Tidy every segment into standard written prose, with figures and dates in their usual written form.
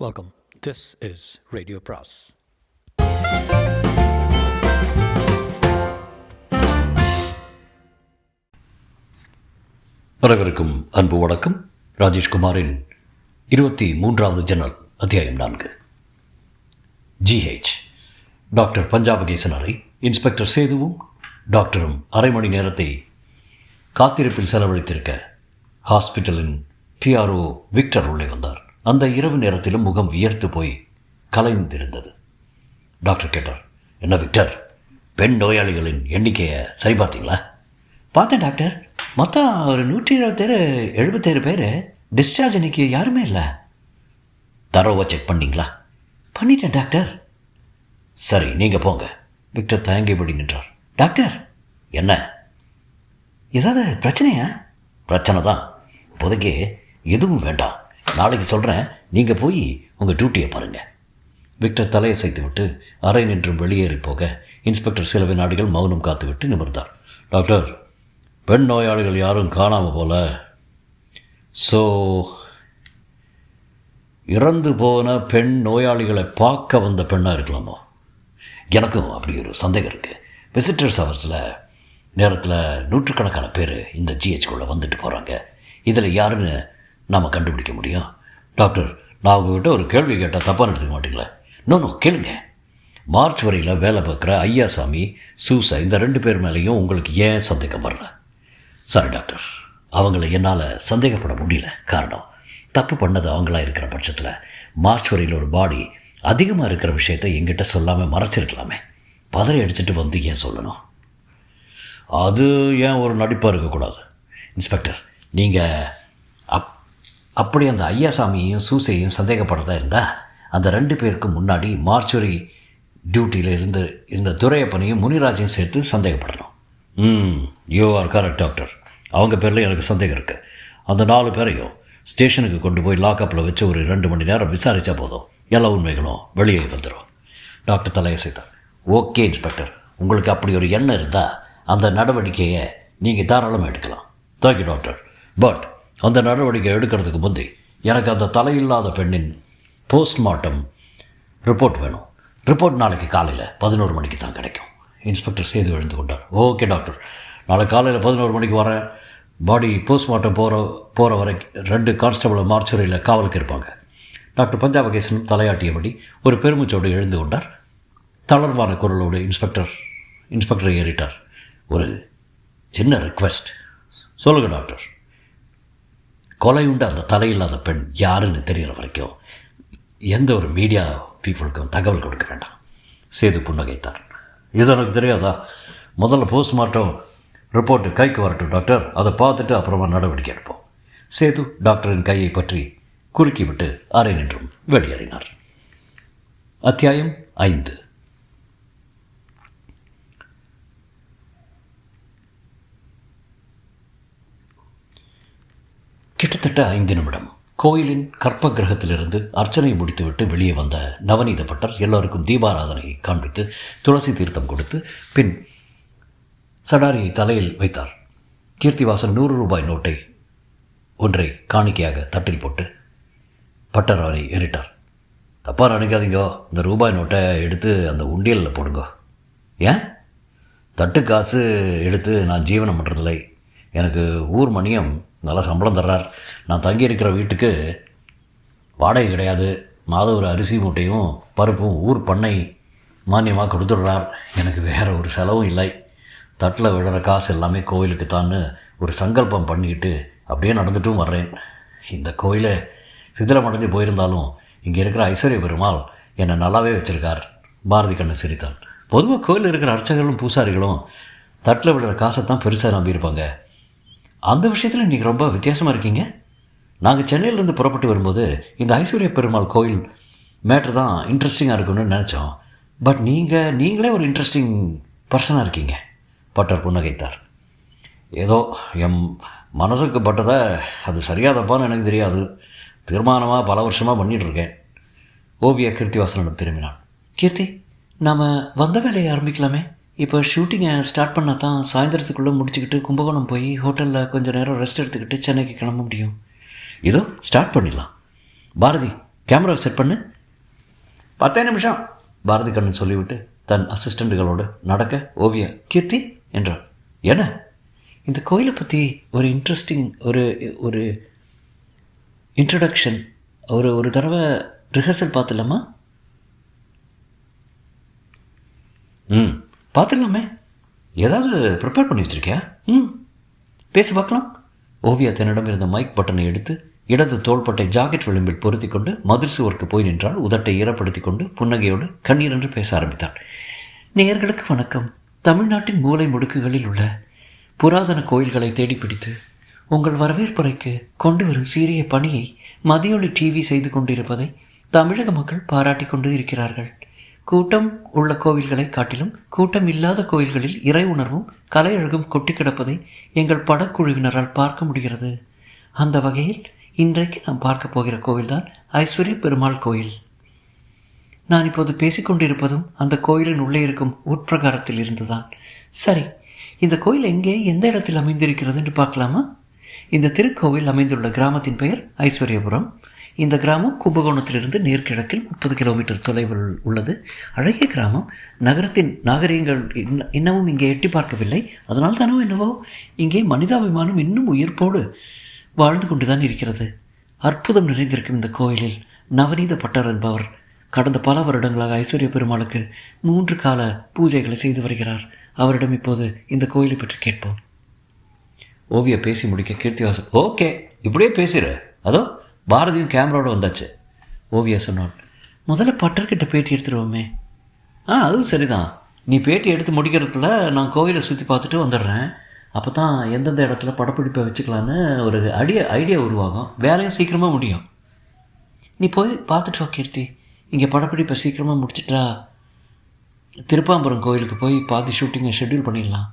Welcome. This is Radio Pras. அனைவருக்கும் அன்பு வணக்கம். ராஜேஷ்குமாரின் 23வது ஜன்னல், அத்தியாயம் 4. GH. டாக்டர் பஞ்சாபகேசன் அறை. இன்ஸ்பெக்டர் சேதுவும் டாக்டரும் அரை மணி நேரத்தை காத்திருப்பில் செலவழித்திருக்க ஹாஸ்பிட்டலின் PRO விக்டர் உள்ளே வந்தார். அந்த இரவு நேரத்திலும் முகம் வியர்த்து போய் கலைந்திருந்தது. டாக்டர் கேட்டார், என்ன விக்டர், பெண் நோயாளிகளின் எண்ணிக்கையை சரி பார்த்தீங்களா? பார்த்தேன் டாக்டர். மொத்தம் ஒரு 177 பேர். டிஸ்சார்ஜ் அன்றைக்கி யாருமே இல்லை. தரோவாக செக் பண்ணிங்களா? பண்ணிட்டேன் டாக்டர். சரி, நீங்கள் போங்க. விக்டர் தயங்கியபடி நின்றார். டாக்டர், என்ன? ஏதாவது பிரச்சனையா? பிரச்சனை தான். இப்போதைக்கு எதுவும் வேண்டாம், நாளைக்கு சொல்கிறேன். நீங்கள் போய் உங்கள் டியூட்டியை பாருங்கள். விக்டர் தலையசைத்து விட்டு அறை நின்றும் வெளியேறி போக இன்ஸ்பெக்டர் சில வினாடிகள் மௌனம் காத்துவிட்டு நிமிர்ந்தார். டாக்டர், பெண் நோயாளிகள் யாரும் காணாமல் போல. ஸோ இறந்து போன பெண் நோயாளிகளை பார்க்க வந்த பெண்ணாக இருக்கலாமோ? எனக்கும் அப்படி ஒரு சந்தேகம் இருக்குது. விசிட்டர்ஸ் ஹவர்ஸில் நேரத்தில் நூற்றுக்கணக்கான பேர் இந்த GHக்குள்ளே வந்துட்டு போகிறாங்க. இதில் யாருன்னு நாம் கண்டுபிடிக்க முடியும்? டாக்டர், நான் உங்கள்கிட்ட ஒரு கேள்வி கேட்டால் தப்பாக எடுத்துக்க மாட்டீங்களா? நோ, கேளுங்க. மார்ச் வரையில் வேலை பார்க்குற ஐயாசாமி, சூசா, இந்த 2 பேர் மேலேயும் உங்களுக்கு ஏன் சந்தேகம் வரல? சாரி டாக்டர், அவங்கள என்னால் சந்தேகப்பட முடியல. காரணம், தப்பு பண்ணது அவங்களா இருக்கிற பட்சத்தில் மார்ச் வரையில் ஒரு பாடி அதிகமாக இருக்கிற விஷயத்தை எங்கிட்ட சொல்லாமல் மறைச்சிருக்கலாமே. பதறி அடிச்சுட்டு வந்து ஏன் சொல்லணும்? அது ஏன் ஒரு நடிப்பாக இருக்கக்கூடாது? இன்ஸ்பெக்டர், நீங்கள் அப்படி அந்த ஐயாசாமியையும் சூசையும் சந்தேகப்படுறதா இருந்தால் அந்த 2 பேருக்கு முன்னாடி மார்ச்சுரி டியூட்டியில் இருந்த துரையப்பனையும் முனிராஜையும் சேர்த்து சந்தேகப்படணும். You are correct doctor. அவங்க பேரில் எனக்கு சந்தேகம் இருக்குது. அந்த 4 பேரையும் ஸ்டேஷனுக்கு கொண்டு போய் லாக்அப்பில் வச்சு ஒரு 2 மணி நேரம் விசாரித்தா போதும், எல்லா உண்மைகளும் வெளியே வந்துடும். டாக்டர் தலையசைத்தார். ஓகே இன்ஸ்பெக்டர், உங்களுக்கு அப்படி ஒரு எண்ணம் இருந்தால் அந்த நடவடிக்கையை நீங்கள் தாராளமாக எடுக்கலாம். Thank you doctor. பட் அந்த நடவடிக்கை எடுக்கிறதுக்கு முந்தி எனக்கு அந்த தலையில்லாத பெண்ணின் போஸ்ட்மார்ட்டம் ரிப்போர்ட் வேணும். ரிப்போர்ட் நாளைக்கு காலையில் 11 மணிக்கு தான் கிடைக்கும். இன்ஸ்பெக்டர் சேது எழுந்து கொண்டார். ஓகே டாக்டர், நாளைக்கு காலையில் 11 மணிக்கு வரேன். பாடி போஸ்ட்மார்ட்டம் போகிற வரைக்கும் 2 கான்ஸ்டபிள் மார்ச்சுரியில் காவலுக்கு இருப்பாங்க. டாக்டர் பஞ்சாபகேசன் தலையாட்டியபடி ஒரு பெருமிச்சோடு எழுந்து கொண்டார். தளர்வான குரலோடு இன்ஸ்பெக்டரை ஏறிட்டார். ஒரு சின்ன ரிக்வெஸ்ட். சொல்லுங்கள் டாக்டர். கொலையுண்ட அந்த தலையில்லாத பெண் யாருன்னு தெரிகிற வரைக்கும் எந்த ஒரு மீடியா பீப்புளுக்கும் தகவல் கொடுக்க வேண்டாம். சேது புன்னகைத்தார். இது எனக்கு தெரியாதா? முதல்ல போஸ்ட்மார்ட்டம் ரிப்போர்ட்டு கைக்கு வரட்டும் டாக்டர், அதை பார்த்துட்டு அப்புறமா நடவடிக்கை எடுப்போம். சேது டாக்டரின் கையை பற்றி குறுக்கிவிட்டு அறை நின்றும் வெளியேறினார். அத்தியாயம் 5. கிட்டத்தட்ட 5 நிமிடம் கோயிலின் கற்ப கிரகத்திலிருந்து அர்ச்சனை முடித்துவிட்டு வெளியே வந்த நவநீத பட்டர் எல்லோருக்கும் தீபாராதனை காண்பித்து துளசி தீர்த்தம் கொடுத்து பின் சடாரியை தலையில் வைத்தார். கீர்த்திவாசன் 100 ரூபாய் நோட்டை ஒன்றை காணிக்கையாக தட்டில் போட்டு பட்டர் அவரை ஏறிட்டார். தப்பாக நினைக்காதீங்க, இந்த ரூபாய் நோட்டை எடுத்து அந்த உண்டியலில் போடுங்க. ஏன்? தட்டு காசு எடுத்து நான் ஜீவனம் பண்ணுறதில்லை. எனக்கு ஊர் மணியம் நல்லா சம்பளம் தர்றார். நான் தங்கியிருக்கிற வீட்டுக்கு வாடகை கிடையாது. மாதம் ஒரு அரிசி மூட்டையும் பருப்பும் ஊர் பண்ணை மானியமாக கொடுத்துடுறார். எனக்கு வேறு ஒரு செலவும் இல்லை. தட்டில் விடுற காசு எல்லாமே கோயிலுக்கு தான்னு ஒரு சங்கல்பம் பண்ணிக்கிட்டு அப்படியே நடந்துட்டும் வர்றேன். இந்த கோயிலை சிதிலமடைஞ்சு போயிருந்தாலும் இங்கே இருக்கிற ஐஸ்வர்ய பெருமாள் என்னை நல்லாவே வச்சுருக்கார். பாரதி கண்ணு சிரித்தான். பொதுவாக கோயிலில் இருக்கிற அர்ச்சகர்களும் பூசாரிகளும் தட்டில் விடுற காசை தான் பெருசாக நம்பியிருப்பாங்க. அந்த விஷயத்தில் நீங்கள் ரொம்ப வித்தியாசமாக இருக்கீங்க. நாங்கள் சென்னையிலேருந்து புறப்பட்டு வரும்போது இந்த ஐஸ்வர்ய பெருமாள் கோயில் மேட்ரு தான் இன்ட்ரெஸ்டிங்காக இருக்குன்னு நினச்சோம். பட் நீங்களே ஒரு இன்ட்ரெஸ்டிங் பர்சனாக இருக்கீங்க. பட்டர் புன்னகைத்தார். ஏதோ என் மனசுக்கு பட்டதை அது சரியாக தப்பான்னு எனக்கு தெரியாது. தீர்மானமாக பல வருஷமாக பண்ணிகிட்ருக்கேன். ஓவியா கீர்த்திவாசனிடம் திரும்பினான். கீர்த்தி, நாம் வந்த வேலையை ஆரம்பிக்கலாமே. இப்போ ஷூட்டிங்கை ஸ்டார்ட் பண்ணால் தான் சாயந்தரத்துக்குள்ளே முடிச்சுக்கிட்டு கும்பகோணம் போய் ஹோட்டலில் கொஞ்சம் நேரம் ரெஸ்ட் எடுத்துக்கிட்டு சென்னைக்கு கிளம்ப முடியும். இதோ ஸ்டார்ட் பண்ணிடலாம். பாரதி, கேமரா செட் பண்ணு. 10 நிமிஷம் பாரதி கண்ணன் சொல்லிவிட்டு தன் அசிஸ்டண்ட்டுகளோடு நடக்க ஓவியா கீர்த்தி என்றார். என்ன? இந்த கோயிலை பற்றி ஒரு இன்ட்ரெஸ்டிங் ஒரு இன்ட்ரடக்ஷன் ஒரு தடவை ரிஹர்சல் பார்த்துடலாமா? பார்த்துடலாமே. ஏதாவது ப்ரிப்பேர் பண்ணி வச்சுருக்கியா? பேசி பார்க்கலாம். ஓவியா தன்னிடம் இருந்த மைக் பட்டனை எடுத்து இடது தோள்பட்டை ஜாக்கெட் விளிம்பில் பொருத்தி கொண்டு மதில் சுவருக்கு போய் நின்றால் உதட்டை ஈரப்படுத்தி கொண்டு புன்னகையோடு கண்ணீர் என்று பேச ஆரம்பித்தாள். நேயர்களுக்கு வணக்கம். தமிழ்நாட்டின் மூலை முடுக்குகளில் உள்ள புராதன கோயில்களை தேடி பிடித்து உங்கள் வரவேற்புரைக்கு கொண்டு வரும் சீரிய பணியை மதியொலி டிவி செய்து கொண்டிருப்பதை தமிழக மக்கள் பாராட்டி கொண்டு இருக்கிறார்கள். கூட்டம் உள்ள கோவில்களை காட்டிலும் கூட்டம் இல்லாத கோயில்களில் இறை உணர்வும் கலையழகும் கொட்டி கிடப்பதை எங்கள் படக்குழுவினரால் பார்க்க முடிகிறது. அந்த வகையில் இன்றைக்கு நாம் பார்க்க போகிற கோவில்தான் ஐஸ்வர்ய பெருமாள் கோயில். நான் இப்போது பேசிக்கொண்டிருப்பதும் அந்த கோயிலின் உள்ளே இருக்கும் உட்பிரகாரத்தில் இருந்துதான். சரி, இந்த கோயில் எங்கே எந்த இடத்தில் அமைந்திருக்கிறது என்று பார்க்கலாமா? இந்த திருக்கோவில் அமைந்துள்ள கிராமத்தின் பெயர் ஐஸ்வர்யபுரம். இந்த கிராமம் கும்பகோணத்திலிருந்து நேர்கிழக்கில் 30 கிலோமீட்டர் தொலைவில் உள்ளது. அழகிய கிராமம். நகரத்தின் நாகரிகங்கள் இன்னமும் இங்கே எட்டி பார்க்கவில்லை. அதனால் தானோ என்னவோ இங்கே மனிதாபிமானம் இன்னும் உயிர்ப்போடு வாழ்ந்து கொண்டுதான் இருக்கிறது. அற்புதம் நிறைந்திருக்கும் இந்த கோயிலில் நவநீத பட்டர் என்பவர் கடந்த பல வருடங்களாக ஐஸ்வர்ய பெருமாளுக்கு 3 கால பூஜைகளை செய்து வருகிறார். அவரிடம் இப்போது இந்த கோயிலை பற்றி கேட்போம். ஓவியா பேசி முடிக்க கீர்த்திவாசன், ஓகே இப்படியே பேசுகிற, அதோ பாரதியும் கேமராவோட வந்தாச்சு. ஓவியா சொன்னான், முதல்ல பட்டர்கிட்ட பேட்டி எடுத்துருவோமே. அதுவும் சரிதான். நீ பேட்டி எடுத்து முடிக்கிறதுக்குள்ள நான் கோயிலை சுற்றி பார்த்துட்டு வந்துடுறேன். அப்போ தான் எந்தெந்த இடத்துல படப்பிடிப்பை வச்சுக்கலான்னு ஒரு ஐடியா உருவாகும். வேலையும் சீக்கிரமாக முடியும். நீ போய் பார்த்துட்டு வா கீர்த்தி. இங்கே படப்பிடிப்பை சீக்கிரமாக முடிச்சிட்டா திருப்பாம்பரம் கோயிலுக்கு போய் பாதி ஷூட்டிங்கை ஷெட்யூல் பண்ணிடலாம்.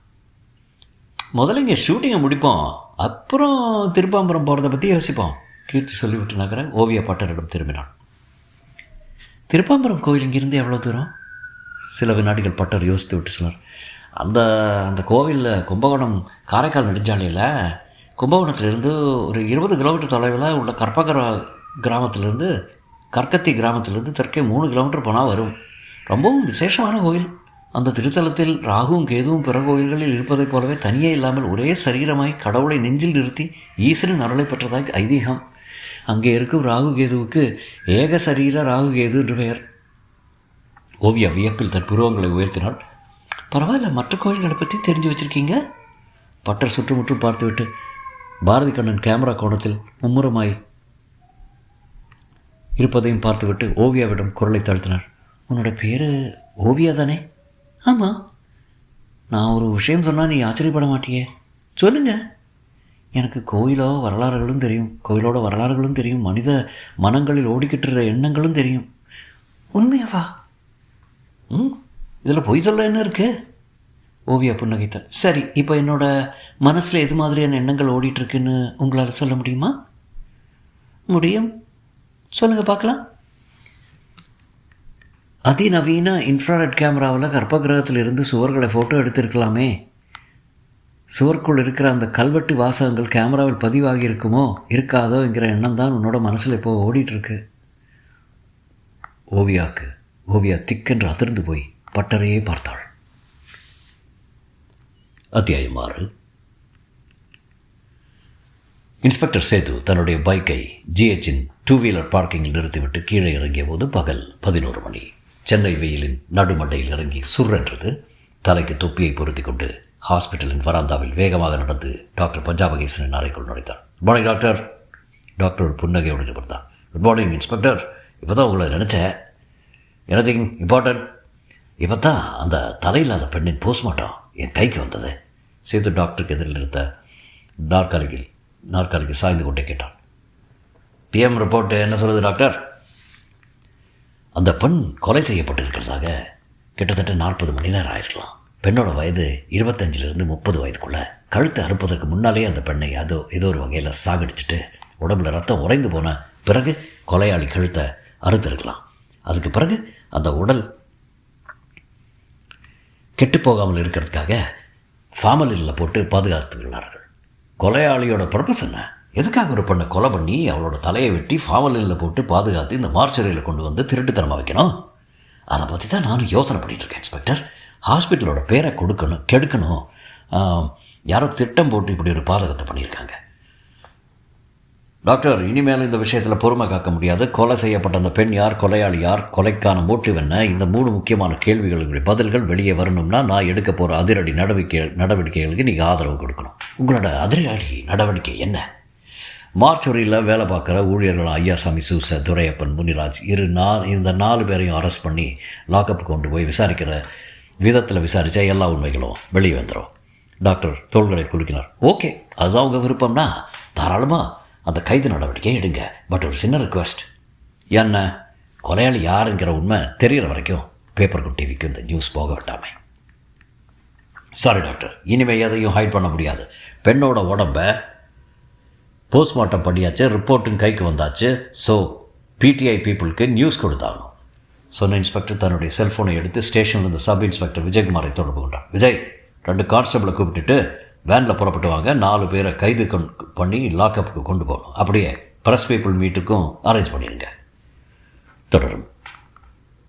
முதல்ல இங்கே ஷூட்டிங்கை முடிப்போம், அப்புறம் திருப்பாம்பரம் போகிறத பற்றி யோசிப்போம். கீர்த்தி சொல்லிவிட்டு நகர ஓவியா பட்டரிடம் திரும்பினான். திருப்பாம்பரம் கோயில் இங்கிருந்து எவ்வளோ தூரம்? சில வினாடிகள் பட்டர் யோசித்து விட்டு சொன்னார். அந்த கோவிலில் கும்பகோணம் காரைக்கால் நெடுஞ்சாலையில் கும்பகோணத்திலிருந்து ஒரு 20 கிலோமீட்டர் தொலைவில் உள்ள கிராமத்திலிருந்து கற்கத்தி கிராமத்திலிருந்து தெற்கே 3 கிலோமீட்டர் போனால் வரும். ரொம்பவும் விசேஷமான கோயில். அந்த திருத்தலத்தில் ராகுவும் கேதுவும் பிற கோயில்களில் இருப்பதைப் போலவே தனியே இல்லாமல் ஒரே சரீரமாய் கடவுளை நெஞ்சில் நிறுத்தி ஈசனின் அருளை பெற்றதாய் ஐதீகம். அங்கே இருக்கும் ராகு கேதுவுக்கு ஏக சரீர ராகு கேது என்று பெயர். ஓவியா வியப்பில் தன் புருவங்களை உயர்த்தினாள். பரவாயில்ல, மற்ற கோயில்களை பற்றி தெரிஞ்சு வச்சுருக்கீங்க. பட்டர் சுற்றுமுற்றும் பார்த்துவிட்டு பாரதி கண்ணன் கேமரா கோணத்தில் மும்முரமாய் இருப்பதையும் பார்த்துவிட்டு ஓவியாவிடம் குரலை தாழ்த்தினார். உன்னோட பேர் ஓவியா தானே? ஆமாம். நான் ஒரு விஷயம் சொன்னால் நீ ஆச்சரியப்பட மாட்டியே. சொல்லுங்க. எனக்கு கோயிலோட வரலாறுகளும் தெரியும். மனித மனங்களில் ஓடிக்கிட்டுற எண்ணங்களும் தெரியும். உண்மையாவா? இதில் பொய் சொல்ல என்ன இருக்கு? ஓவியா புன்னகைத்தாள். சரி, இப்போ என்னோட மனசில் எது மாதிரியான எண்ணங்கள் ஓடிட்டுருக்குன்னு உங்களால் சொல்ல முடியுமா? முடியும், சொல்லுங்கள் பார்க்கலாம். அதிநவீன இன்ஃப்ராரெட் கேமராவில் கர்ப்பகிரகத்தில் இருந்து சுவர்களை ஃபோட்டோ எடுத்திருக்கலாமே. சுவர்க்குள் இருக்கிற அந்த கல்வெட்டு வாசகங்கள் கேமராவில் பதிவாகி இருக்குமோ இருக்காதோ என்கிற எண்ணம் தான் உன்னோட மனசில் இப்போ ஓடிட்டுருக்கு. ஓவியா திக்கென்று அதிர்ந்து போய் பட்டரையே பார்த்தாள். அத்தியாயம் 6. இன்ஸ்பெக்டர் சேது தன்னுடைய பைக்கை ஜிஹெச்சின் 2 வீலர் பார்க்கிங்கில் நிறுத்திவிட்டு கீழே இறங்கிய போது பகல் 11 மணி. சென்னை வெயிலின் நடுமண்டையில் இறங்கி சுர்ரென்றது. தலைக்கு தொப்பியை பொருத்தி கொண்டு ஹாஸ்பிட்டலின் வராந்தாவில் வேகமாக நடந்து டாக்டர் பஞ்சாபகேசனின் அறைக்குள் நுழைத்தார். Good morning doctor. டாக்டர் ஒரு புன்னகையோடு நிமிர்ந்தார். Good morning inspector. இப்போ தான் உங்களை நினச்சேன். Anything important? இப்போ தான் அந்த தலையில்லாத பெண்ணின் போஸ்ட்மார்ட்டம் என் கைக்கு வந்தது. சேது டாக்டருக்கு எதிரில் இருந்த நாற்காலிக்கு சாய்ந்து கொண்டே கேட்டான். பிஎம் ரிப்போர்ட் என்ன சொல்லுது டாக்டர்? அந்த பெண் கொலை செய்யப்பட்டிருக்கிறதாக கிட்டத்தட்ட 40 மணி நேரம் ஆயிருக்கலாம். பெண்ணோட வயது 25லிருந்து 30 வயதுக்குள்ளே. கழுத்தை அறுப்பதற்கு முன்னாலே அந்த பெண்ணை ஏதோ ஒரு வகையில் சாகடிச்சிட்டு உடம்புல ரத்தம் உறைந்து போன பிறகு கொலையாளி கழுத்தை அறுத்திருக்கலாம். அதுக்கு பிறகு அந்த உடல் கெட்டுப்போகாமல் இருக்கிறதுக்காக ஃபார்மலினில் போட்டு பாதுகாத்துள்ளார்கள். கொலையாளியோட பர்பஸ் என்ன? எதுக்காக ஒரு பொண்ணை கொலை பண்ணி அவளோட தலையை வெட்டி ஃபார்மலினில் போட்டு பாதுகாத்து இந்த மார்ச்சரியில் கொண்டு வந்து திருட்டுத்தனமாக வைக்கணும்? அதை பற்றி தான் நானும் யோசனை பண்ணிகிட்ருக்கேன் இன்ஸ்பெக்டர். ஹாஸ்பிட்டலோட பேரை கெடுக்கணும். யாரோ திட்டம் போட்டு இப்படி ஒரு பாதகத்தை பண்ணியிருக்காங்க. டாக்டர், இனிமேல் இந்த விஷயத்தில் பொறுமை காக்க முடியாது. கொலை செய்யப்பட்ட அந்த பெண் யார், கொலையாளி யார், கொலைக்கான மோட்டிவ் என்ன, இந்த 3 முக்கியமான கேள்விகளுடைய பதில்கள் வெளியே வரணும்னா நான் எடுக்க போகிற அதிரடி நடவடிக்கைகளுக்கு நீங்கள் ஆதரவு கொடுக்கணும். உங்களோட அதிரடி நடவடிக்கை என்ன? மார்ச்சுரியில் வேலை பார்க்குற ஊழியர்கள் ஐயாசாமி, சூச, துரையப்பன், முனிராஜ் இந்த 4 பேரையும் அரெஸ்ட் பண்ணி லாக்கப்புக்கு கொண்டு போய் விசாரிக்கிற விதத்தில் விசாரித்தா எல்லா உண்மைகளும் வெளியே வந்துடும். டாக்டர் தோள்களை குலுக்கினார். ஓகே, அதுதான் உங்கள் விருப்பம்னா தாராளமாக அந்த கைது நடவடிக்கையை எடுங்க. பட் ஒரு சின்ன ரிக்வெஸ்ட். என்ன? கொலையாளி யாருங்கிற உண்மை தெரிகிற வரைக்கும் பேப்பருக்கும் டிவிக்கும் இந்த நியூஸ் போக விட்டாமே. சாரி டாக்டர், இனிமேல் எதையும் ஹைட் பண்ண முடியாது. பெண்ணோட உடம்பை போஸ்ட்மார்ட்டம் பண்ணியாச்சு, ரிப்போர்ட்டும் கைக்கு வந்தாச்சு. ஸோ பிடிஐ பீப்புளுக்கு நியூஸ் கொடுத்தாகணும். சொன்ன இன்ஸ்பெக்டர் தன்னுடைய செல்ஃபோனை எடுத்து ஸ்டேஷனில் இருந்த சப் இன்ஸ்பெக்டர் விஜயகுமாரை தொடர்பு கொண்டார். விஜய், 2 கான்ஸ்டபிளை கூப்பிட்டுட்டு வேனில் புறப்பட்டு வாங்க. 4 பேரை கைது பண்ணி லாக்கப்புக்கு கொண்டு போகணும். அப்படியே ப்ரெஸ் பீப்புள் மீட்டுக்கும் அரேஞ்ச் பண்ணிடுங்க. தொடரும்.